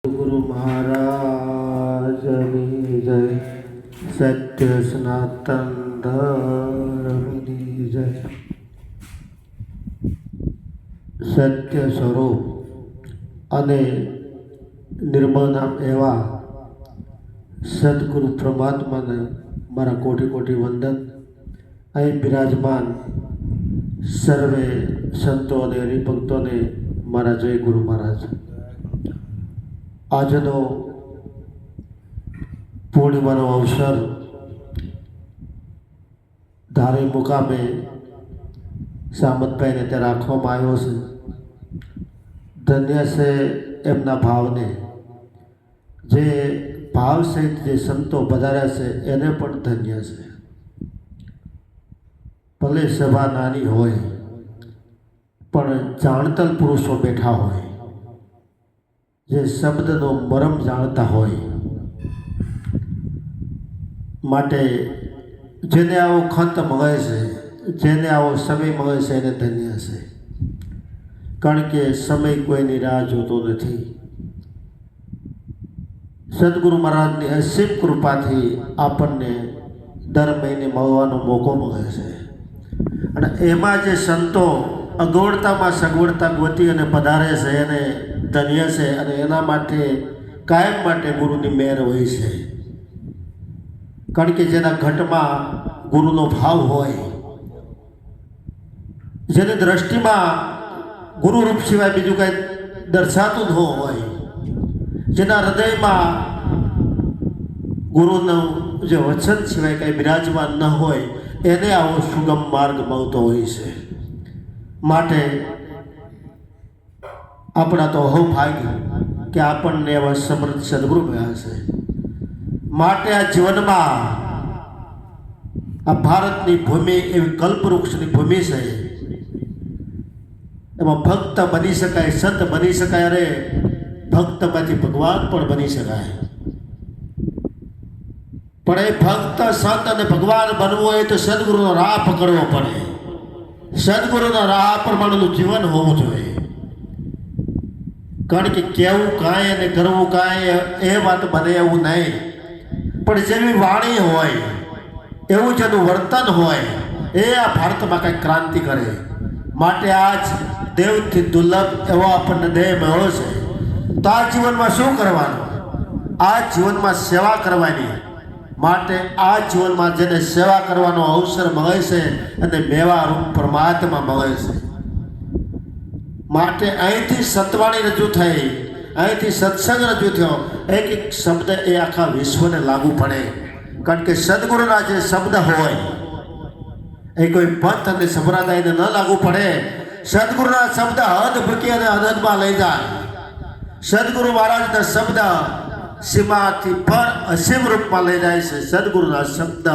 गुरु महाराज की जय। सत्य सनातन धर्म की जय। सत्य स्वरूप अने निर्मल नाम एवा सद्गुरु परमात्मा ने मारा कोटि कोटि वंदन। अहीं विराजमान सर्वे संतों ने हरिभक्तों ने मारा जय गुरु महाराज। આજનો પૂર્ણિમાનો અવસર ધારી મુકામે સામતભાઈને ત્યાં રાખવામાં આવ્યો છે। ધન્ય છે એમના ભાવને, જે ભાવ સહિત જે સંતો પધાર્યા છે એને પણ ધન્ય છે। ભલે સભા નાની હોય પણ જાણતલ પુરુષો બેઠા હોય, જે શબ્દનો મરમ જાણતા હોય, માટે જેને આવો ખંત મળે છે, જેને આવો સમય મળે છે એને ધન્ય છે। કારણ કે સમય કોઈની રાહ જોતો નથી। સદગુરુ મહારાજની અસીમ કૃપાથી આપણને દર મહિને મળવાનો મોકો મળે છે। અને એમાં જે સંતો અગવડતામાં સગવડતા ગોતી અને પધારે છે એને ધન્ય છે। અને એના માટે કાયમ માટે ગુરુની મહેર હોય છે। કારણ કે જેના ઘટમાં ગુરુનો ભાવ હોય, જેની દ્રષ્ટિમાં ગુરુ રૂપ સિવાય બીજું કાંઈ દર્શાતું ન હોય, જેના હૃદયમાં ગુરુનું જે વચન સિવાય કાંઈ બિરાજમાન ન હોય, એને આવો સુગમ માર્ગ મળતો હોય છે। માટે આપણા તો અહોભાગ્ય કે આપણને એવા સમૃદ્ધ સદગુરુ મળ્યા છે। માટે આ જીવનમાં આ ભારતની ભૂમિ એવી કલ્પવૃક્ષની ભૂમિ છે। એમાં ભક્ત બની શકાય, સંત બની શકાય, અરે ભક્તમાંથી ભગવાન પણ બની શકાય। પણ એ ભક્ત, સંત અને ભગવાન બનવું હોય તો સદગુરુનો રાહ પકડવો પડે। સદગુરુના રાહ પ્રમાણેનું જીવન હોવું જોઈએ। કારણ કે કહેવું કાંઈ અને કરવું કાંઈ એ વાત બને એવું નહીં, પણ જેવી વાણી હોય એવું જેનું વર્તન હોય એ આ ભારતમાં કંઈક ક્રાંતિ કરે। માટે આજ દેવથી દુર્લભ એવો આપણને દેહ મળ્યો છે, તો આ જીવનમાં શું કરવાનું? આ જીવનમાં સેવા કરવાની। માટે આ જીવનમાં જેને સેવા કરવાનો અવસર મળે છે અને મેવા રૂપ પરમાત્મા મળે છે। માટે અહીંથી સતવાણી રજૂ થઈ, અહીંથી સત્સંગ રજૂ થયો, એક એક શબ્દ એ આખા વિશ્વને લાગુ પડે। કારણ કે સદગુરુના જે શબ્દ હોય એ કોઈ પંથ અને સંપ્રદાયને ન લાગુ પડે। સદગુરુના શબ્દ હદ ભૂકી અને અનંતમાં લઈ જાય। સદગુરુ મહારાજના શબ્દ સીમાથી પર અસીમ રૂપમાં લઈ જાય છે। સદગુરુના શબ્દ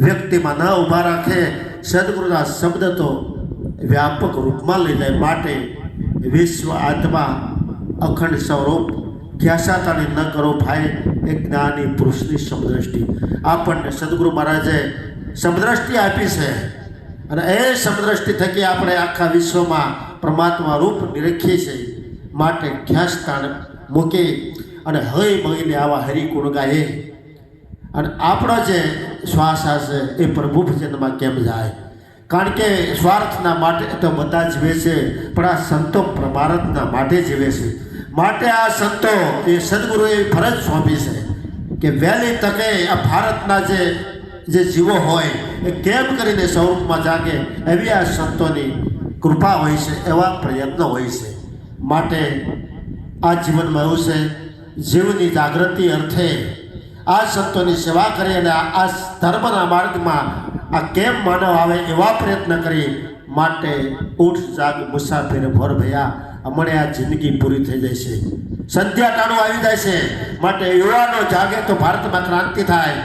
વ્યક્તિમાં ન ઊભા રાખે, સદગુરુના શબ્દ તો વ્યાપક રૂપમાં લઈ જાય। માટે વિશ્વ આત્મા અખંડ સ્વરૂપ ખ્યાસાતાની ન કરો ભાઈ, એક જ્ઞાની પુરુષની સમદ્રષ્ટિ આપણને સદગુરુ મહારાજે સમદ્રષ્ટિ આપી છે। અને એ સમદ્રષ્ટિ થકી આપણે આખા વિશ્વમાં પરમાત્મા રૂપ નિરખીએ છીએ। માટે ખ્યાસતાણ મૂકી અને હળી મળીને આવા હરિગુણ ગાઈએ। અને આપણો જે શ્વાસ હશે એ પ્રભુ ભજનમાં કેમ જાય? કારણ કે સ્વાર્થના માટે તો બધા જીવે છે, પણ આ સંતો પરમાર્થના માટે જીવે છે। માટે આ સંતો એ સદગુરુએ ફરજ સોંપી છે કે વહેલી તકે આ ભારતના જે જીવો હોય એ કેમ કરીને સ્વરૂપમાં જાગે, એવી આ સંતોની કૃપા હોય છે, એવા પ્રયત્નો હોય છે। માટે આ જીવનમાં એવું છે, જીવની જાગૃતિ અર્થે આ સંતોની સેવા કરી અને આ ધર્મના માર્ગમાં આ કેમ માનવ આવે એવા પ્રયત્ન કરી। માટે ઉઠ જાગ મુસાફિર ભોર ભયા, હમણે આ જિંદગી પૂરી થઈ જાય છે, સંધ્યા ટાણું આવી જાય છે। માટે યુવાનો જાગે તો ભારતમાં ક્રાંતિ થાય।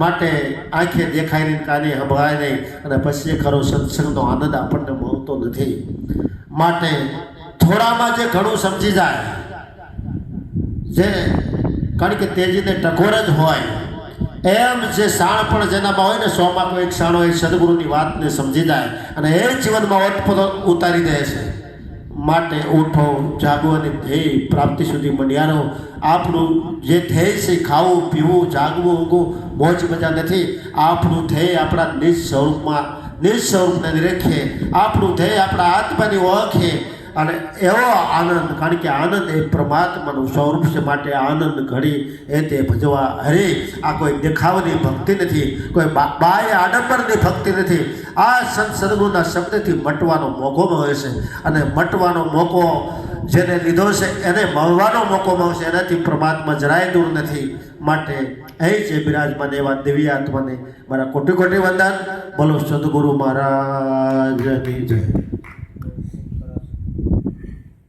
માટે આંખે દેખાય નહીં, કાને સંભળાય નહીં, અને પછી ખરો સત્સંગનો આનંદ આપણને મળતો નથી। માટે થોડામાં જે ઘણું સમજી જાય, જે કારણ કે તેજીને ટકોર જ હોય, એમ જે શાણ પણ જેનામાં હોય ને, 100માં કોઈ એક શાણો એ સદગુરુની વાતને સમજી જાય અને એ જીવનમાં ઓતપ્રોત ઉતારી દે છે। માટે ઉઠો જાગવાની ધ્યેય પ્રાપ્તિ સુધી મંડ્યારો આપણું જે ધ્યેય છે ખાવું પીવું જાગવું ઊંઘવું મોજ મજા નથી આપણું ધ્યેય આપણા નિજ સ્વરૂપને નિરખે આપણું ધ્યેય આપણા આત્માની ઓળખે અને એવો આનંદ કારણ કે આનંદ એ પરમાત્માનું સ્વરૂપ છે માટે આનંદ ઘડી એ તે ભજવા હરે આ કોઈ દેખાવની ભક્તિ નથી કોઈ બાહ્ય આડંબરની ભક્તિ નથી આ સંત સદગુરુના શબ્દથી મટવાનો મોકો મળે છે અને મટવાનો મોકો જેને લીધો છે એને મળવાનો મોકો મળશે એનાથી પરમાત્મા જરાય દૂર નથી માટે એ જે બિરાજમાન એવા દિવ્ય આત્માને મારા કોટી કોટી વંદન બોલો સદગુરુ મહારાજની જય.